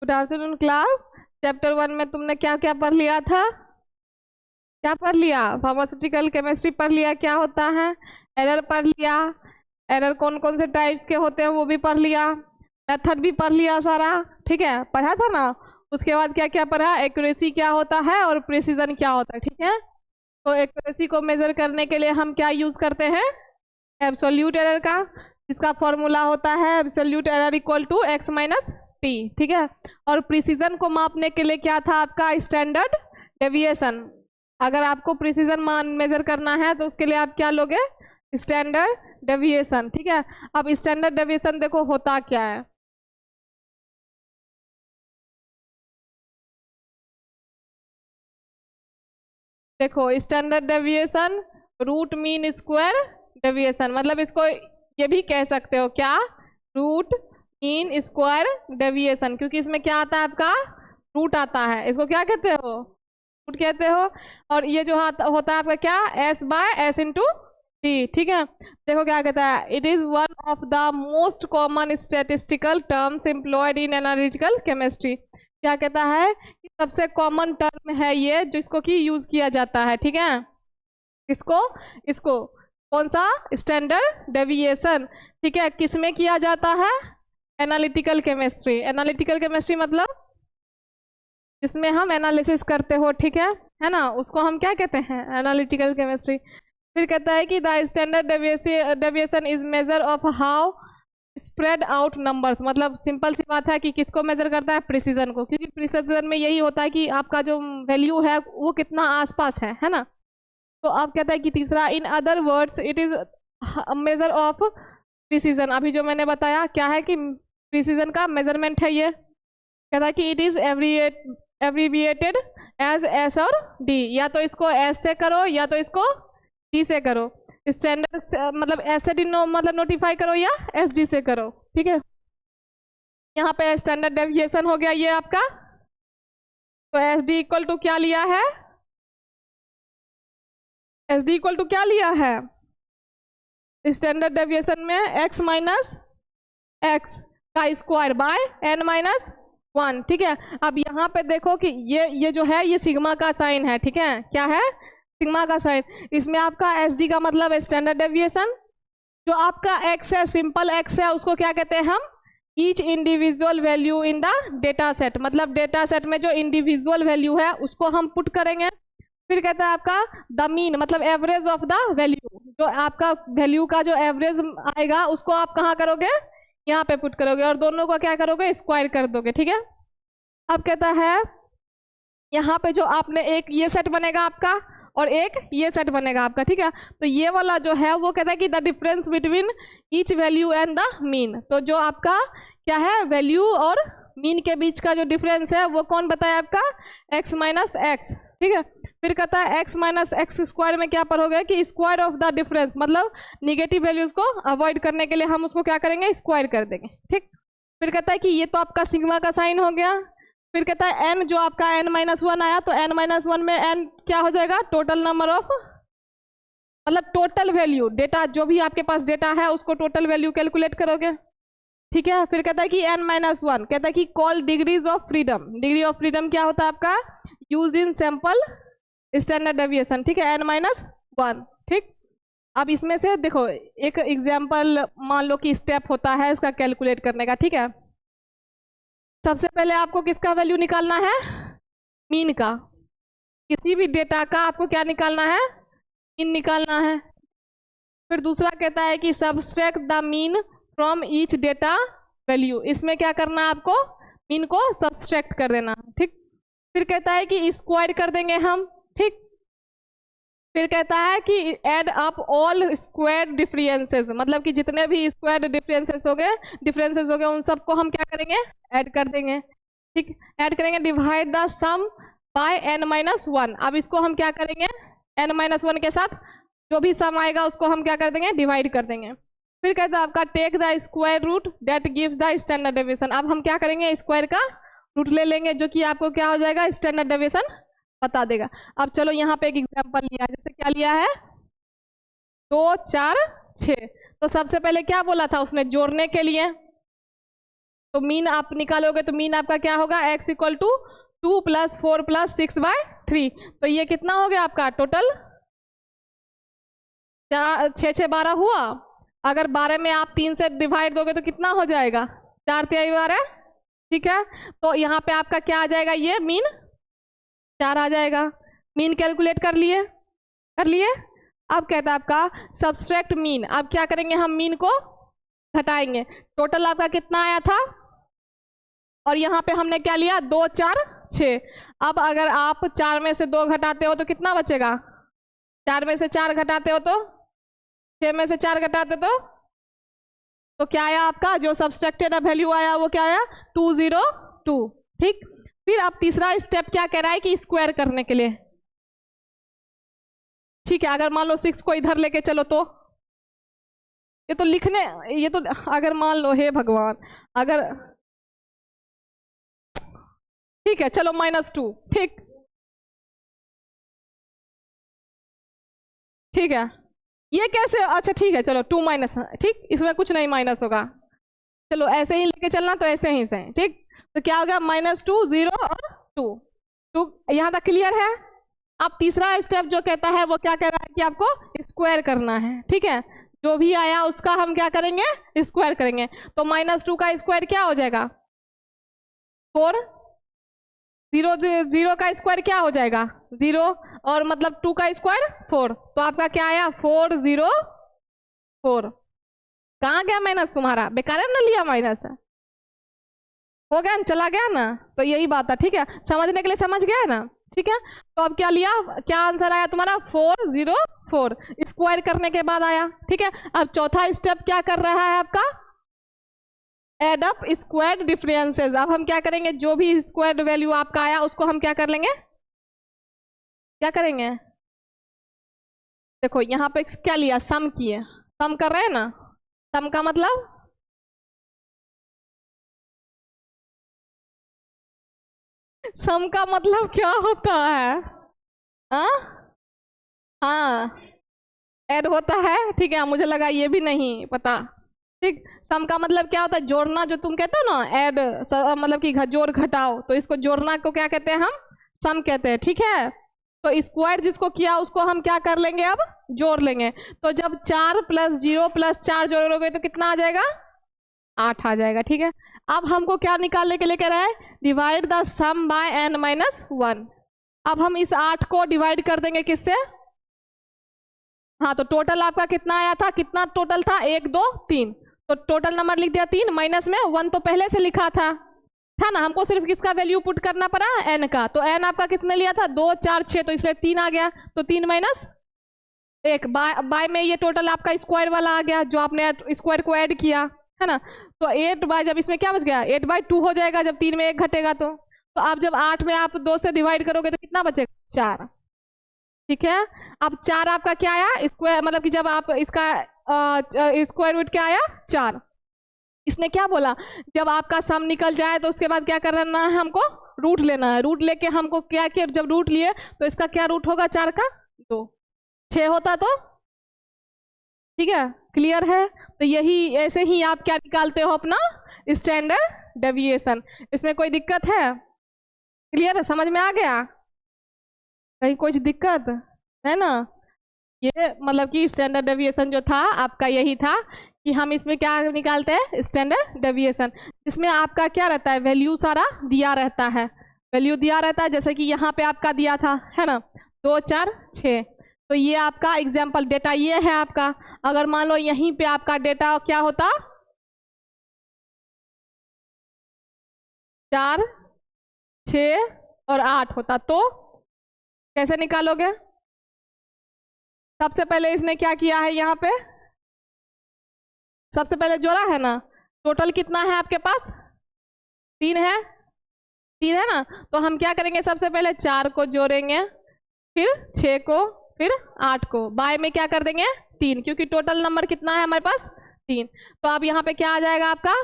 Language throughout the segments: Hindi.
Good afternoon class. चैप्टर 1 में तुमने क्या क्या पढ़ लिया था? क्या पढ़ लिया? फार्मास्यूटिकल केमिस्ट्री पढ़ लिया, क्या होता है, एरर पढ़ लिया, एरर कौन कौन से टाइप के होते हैं वो भी पढ़ लिया, मेथड भी पढ़ लिया सारा, ठीक है, पढ़ा था ना। उसके बाद क्या क्या पढ़ा, एक्यूरेसी क्या होता है और प्रिसीजन क्या होता है, ठीक है। तो एक्यूरेसी को मेजर करने के लिए हम क्या यूज करते हैं, एब्सोल्यूट एरर का, जिसका फॉर्मूला होता है absolute error equal to x minus T, ठीक है। और प्रिसीजन को मापने के लिए क्या था आपका, स्टैंडर्ड डेविएशन। अगर आपको प्रिसीजन मान मेजर करना है तो उसके लिए आप क्या लोगे, स्टैंडर्ड डेविएशन, ठीक है। अब स्टैंडर्ड डेविएशन देखो होता क्या है, देखो standard deviation root mean square deviation, मतलब इसको ये भी कह सकते हो क्या, रूट मीन स्क्वायर डेविएशन, क्योंकि इसमें क्या आता है आपका, रूट आता है, इसको क्या कहते हो, रूट कहते हो। और ये जो होता है आपका क्या, S by S into T, ठीक है। देखो क्या कहता है, it is one of the most common statistical terms employed in analytical chemistry. क्या कहता है कि सबसे कॉमन टर्म है ये जिसको कि यूज किया जाता है, ठीक है। इसको इसको कौन सा, स्टैंडर्ड डेविएशन, ठीक है। किसमें किया जाता है, एनालिटिकल केमिस्ट्री। एनालिटिकल केमिस्ट्री मतलब जिसमें हम एनालिसिस करते हो, ठीक है ना, उसको हम क्या कहते हैं, एनालिटिकल केमिस्ट्री। फिर कहता है कि the standard deviation is measure of how spread out numbers, मतलब सिंपल सी बात है कि किसको मेजर करता है, प्रिसीजन को, क्योंकि प्रिसीजन में यही होता है कि आपका जो वैल्यू है वो कितना आसपास है ना। तो आप कहता है कि तीसरा, in other words it is measure of precision. अभी जो मैंने बताया क्या है कि प्रिसीजन का मेजरमेंट है ये, कहता है कि it is abbreviated as S और डी, या तो इसको एस से करो या तो इसको डी से करो। स्टैंडर्ड मतलब एस से डी मतलब नोटिफाई करो या एस डी से करो, ठीक है। यहाँ पे स्टैंडर्ड डेविएशन हो गया ये आपका, तो एस डी इक्वल टू क्या लिया है, एस डी इक्वल टू क्या लिया है, स्टैंडर्ड डेविएशन में x माइनस एक्स का स्क्वायर बाय n माइनस 1, ठीक है। अब यहाँ पे देखो कि ये जो है ये सिग्मा का साइन है, ठीक है, क्या है, सिग्मा का साइन। इसमें आपका एस डी का मतलब है स्टैंडर्ड डेविएशन, जो आपका x है, सिंपल x है, उसको क्या कहते हैं हम, each individual value in the data set, मतलब डेटा सेट में जो इंडिविजुअल वैल्यू है उसको हम पुट करेंगे। फिर कहता है आपका द मीन, मतलब एवरेज ऑफ द वैल्यू, जो आपका वैल्यू का जो एवरेज आएगा उसको आप कहाँ करोगे, यहाँ पे पुट करोगे और दोनों को क्या करोगे, स्क्वायर कर दोगे, ठीक है। अब कहता है यहाँ पे जो आपने एक ये सेट बनेगा आपका और एक ये सेट बनेगा आपका, ठीक है। तो ये वाला जो है वो कहता है कि the difference between each value and the mean, तो जो आपका क्या है, वैल्यू और मीन के बीच का जो डिफरेंस है वो कौन बताया आपका, x माइनस एक्स, ठीक है। फिर कहता है x माइनस एक्स स्क्वायर में क्या पढ़ोगे कि स्क्वायर ऑफ द डिफरेंस, मतलब निगेटिव वैल्यूज को अवॉइड करने के लिए हम उसको क्या करेंगे, स्क्वायर कर देंगे, ठीक। फिर कहता है कि ये तो आपका सिग्मा का साइन हो गया। फिर कहता है n जो आपका n माइनस 1 आया, तो n माइनस 1 में n क्या हो जाएगा, टोटल नंबर ऑफ, मतलब टोटल वैल्यू, डेटा जो भी आपके पास डेटा है उसको टोटल वैल्यू कैलकुलेट करोगे, ठीक है। फिर कहता है कि n माइनस 1, कहता है कि call degrees of freedom, degree of freedom क्या होता है आपका, use in sample standard deviation, ठीक है, n माइनस 1, ठीक। अब इसमें से देखो एक एग्जाम्पल मान लो कि स्टेप होता है इसका कैलकुलेट करने का, ठीक है। सबसे पहले आपको किसका वैल्यू निकालना है, मीन का, किसी भी डेटा का आपको क्या निकालना है, मीन निकालना है। फिर दूसरा कहता है कि subtract the mean from each data value, इसमें क्या करना है आपको, मीन को सब्सट्रैक्ट कर देना, ठीक। फिर कहता है कि स्क्वायर कर देंगे हम, ठीक। फिर कहता है कि add up all square differences, मतलब कि जितने भी स्क्वायर डिफरेंसेस हो गए उन सबको हम क्या करेंगे, ऐड कर देंगे, ठीक। ऐड करेंगे, divide the sum by n minus 1, अब इसको हम क्या करेंगे, n माइनस 1 के साथ जो भी सम आएगा उसको हम क्या कर देंगे, डिवाइड कर देंगे। फिर कहता है आपका take the square root that gives the standard deviation, अब हम क्या करेंगे, स्क्वायर का रूट ले लेंगे जो कि आपको क्या हो जाएगा, स्टैंडर्ड डेविएशन बता देगा। अब चलो यहाँ पे एक एग्जांपल लिया है, जैसे क्या लिया है, 2 4 6, तो सबसे पहले क्या बोला था उसने, जोड़ने के लिए, तो मीन आप निकालोगे तो मीन आपका क्या होगा, x इक्वल टू 2 + 4 + 6/3। तो ये कितना हो गया आपका टोटल, 6 6 12 हुआ। अगर 12 में आप 3 से डिवाइड दोगे तो कितना हो जाएगा, 4 3 12, ठीक है। तो यहाँ पे आपका क्या आ जाएगा, ये मीन 4 आ जाएगा। मीन कैलकुलेट कर लिए, अब कहता है आपका सब्सट्रैक्ट मीन। अब क्या करेंगे, हम मीन को घटाएंगे। टोटल आपका कितना आया था, और यहाँ पे हमने क्या लिया, 2 4 6। अब अगर आप 4 में से 2 घटाते हो तो कितना बचेगा, 4 में से 4 घटाते हो तो 6 में से 4 घटाते तो क्या आया आपका, जो सब्सट्रैक्टेड वैल्यू आया वो क्या आया, 202, ठीक। फिर अब तीसरा स्टेप क्या कह रहा है कि स्क्वायर करने के लिए, ठीक है। अगर मान लो 6 को इधर लेके चलो तो ये तो लिखने, ये तो अगर मान लो, हे भगवान, अगर ठीक है चलो -2, ठीक है। ये कैसे, अच्छा ठीक है चलो 2 माइनस, ठीक, इसमें कुछ नहीं माइनस होगा, चलो ऐसे ही लेके चलना, तो ऐसे ही से, ठीक। तो क्या होगा, -2 0 और 2 यहाँ तक क्लियर है। अब तीसरा स्टेप जो कहता है वो क्या कह रहा है कि आपको स्क्वायर करना है, ठीक है। जो भी आया उसका हम क्या करेंगे, स्क्वायर करेंगे। तो -2 का स्क्वायर क्या हो जाएगा, 4, 0 का स्क्वायर क्या हो जाएगा, 0, और मतलब 2 का स्क्वायर 4। तो आपका क्या आया, 404। कहाँ गया माइनस तुम्हारा, बेकार है ना, लिया माइनस, हो गया, चला गया ना। तो यही बात है, ठीक है, समझने के लिए समझ गया है ना, ठीक है। तो अब क्या लिया, क्या आंसर आया तुम्हारा, 404, स्क्वायर करने के बाद आया, ठीक है। अब चौथा स्टेप क्या कर रहा है आपका, एड अप स्क्वायर्ड डिफरेंसेस। अब हम क्या करेंगे, जो भी स्क्वायर्ड वैल्यू आपका आया उसको हम क्या कर लेंगे, क्या करेंगे, देखो यहाँ पे क्या लिया, सम किए, सम कर रहे हैं ना। सम का मतलब, सम का मतलब क्या होता है, हाँ ऐड होता है, ठीक है। मुझे लगा ये भी नहीं पता, ठीक। सम का मतलब क्या होता है, जोड़ना, जो तुम कहते हो ना ऐड, मतलब कि जोड़ घटाओ, तो इसको जोड़ना को क्या कहते हैं, हम सम कहते हैं, ठीक है। तो स्क्वायर जिसको किया उसको हम क्या कर लेंगे, अब जोड़ लेंगे। तो जब 4 + 0 + 4 जोड़ोगे तो कितना आ जाएगा, 8 आ जाएगा, ठीक है। अब हमको क्या निकालने के लिए कह रहा है, divide the sum bye n-1। अब हम इस 8 को डिवाइड कर देंगे किससे, हाँ, तो टोटल आपका कितना आया था, कितना टोटल था, 1 2 3, तो टोटल नंबर लिख दिया 3, माइनस में 1 तो पहले से लिखा था ना, हमको सिर्फ किसका वैल्यू पुट करना पड़ा, n का। तो n आपका किसने लिया था, 2 4 6, तो इसलिए 3 आ गया। तो 3 - 1 बाय में ये टोटल आपका स्क्वायर वाला आ गया, जो आपने स्क्वायर को ऐड किया है ना। तो 8 बाय, जब इसमें क्या बच गया, 8/2 हो जाएगा, जब 3 में 1 घटेगा तो आप जब 8 में आप 2 से डिवाइड करोगे तो कितना बचेगा, 4, ठीक है। अब 4 आपका क्या आया, स्क्वायर, मतलब कि जब आप इसका स्क्वायर रूट क्या आया, 4। इसने क्या बोला, जब आपका सम निकल जाए तो उसके बाद क्या करना है, हमको रूट लेना है। रूट लेके हमको क्या किया, जब रूट लिए तो इसका क्या रूट होगा, 4 का 2, 6 होता तो, ठीक है, क्लियर है। तो यही, ऐसे ही आप क्या निकालते हो, अपना स्टैंडर्ड डेविएशन। इसमें कोई दिक्कत है, क्लियर है, समझ में आ गया, कहीं कुछ दिक्कत है ना। ये मतलब कि स्टैंडर्ड डेविएशन जो था आपका, यही था कि हम इसमें क्या निकालते हैं, स्टैंडर्ड डेविएशन। इसमें आपका क्या रहता है, वैल्यू सारा दिया रहता है, वैल्यू दिया रहता है, जैसे कि यहाँ पे आपका दिया था, है ना, 2 4 6। तो ये आपका एग्जाम्पल डेटा ये है आपका। अगर मान लो यहीं पे आपका डेटा क्या होता, 4 6 और 8 होता, तो कैसे निकालोगे। सबसे पहले इसने क्या किया है, यहाँ पे सबसे पहले जोड़ा है ना। टोटल कितना है आपके पास, 3 है, 3 है ना। तो हम क्या करेंगे, सबसे पहले 4 को जोड़ेंगे, फिर 6 को, फिर 8 को, बाय में क्या कर देंगे, 3, क्योंकि टोटल नंबर कितना है हमारे पास, 3। तो अब यहाँ पे क्या आ जाएगा आपका,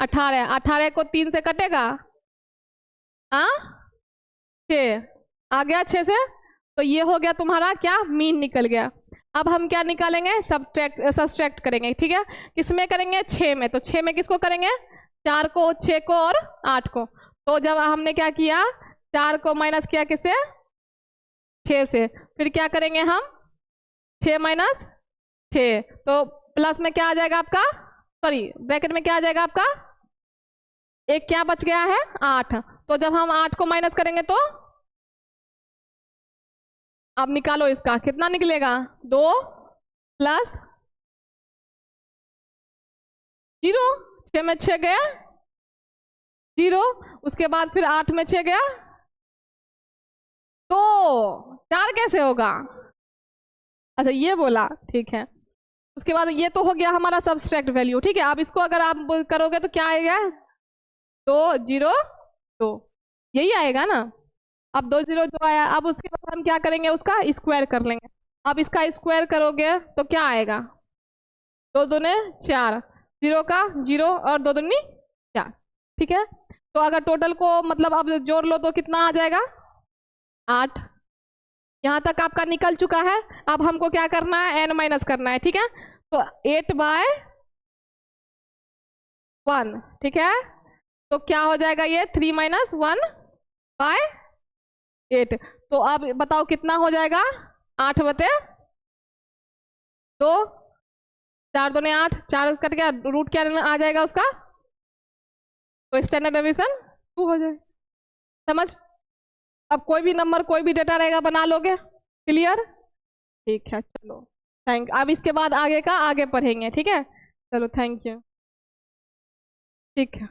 18। 18 को 3 से कटेगा, 6 आ गया, 6 से। तो ये हो गया तुम्हारा क्या, मीन निकल गया। अब हम क्या निकालेंगे, सब्सट्रैक्ट करेंगे, ठीक है। किसमें करेंगे, 6 में। तो 6 में किसको करेंगे, 4 को, 6 को और 8 को। तो जब हमने क्या किया, 4 को माइनस किया किससे, 6 से, फिर क्या करेंगे हम, 6 माइनस 6, तो प्लस में क्या आ जाएगा आपका, सॉरी ब्रैकेट में क्या आ जाएगा आपका, एक क्या बच गया है, 8। तो जब हम 8 को माइनस करेंगे तो अब निकालो इसका, कितना निकलेगा, 2 प्लस 0, 6 में 6 गया 0, उसके बाद फिर 8 में 6 गया, तो 4 कैसे होगा, अच्छा ये बोला, ठीक है। उसके बाद ये तो हो गया हमारा सबस्ट्रैक्ट वैल्यू, ठीक है। अब इसको अगर आप करोगे तो क्या आएगा, 2 0 2, यही आएगा ना। अब 2 0 जो आया, अब उसके बाद हम क्या करेंगे, उसका स्क्वायर कर लेंगे। अब इसका स्क्वायर करोगे तो क्या आएगा, 2 दूने 4, 0 का 0 और 2 दूनी 4, ठीक है। तो अगर टोटल को मतलब अब जोड़ लो तो कितना आ जाएगा, 8। यहाँ तक आपका निकल चुका है। अब हमको क्या करना है, n माइनस करना है, ठीक है। तो 8/1, ठीक है। तो क्या हो जाएगा ये, 3 - 1/8। तो अब बताओ कितना हो जाएगा, 8/2, 4 दूने 8, 4 कट गया, रूट क्या आ जाएगा उसका, तो स्टैंडर्ड डेविएशन 2 हो जाए, समझ। अब कोई भी नंबर, कोई भी डेटा रहेगा बना लोगे, क्लियर, ठीक है। चलो थैंक, अब इसके बाद आगे का आगे पढ़ेंगे, ठीक है। चलो थैंक यू, ठीक है।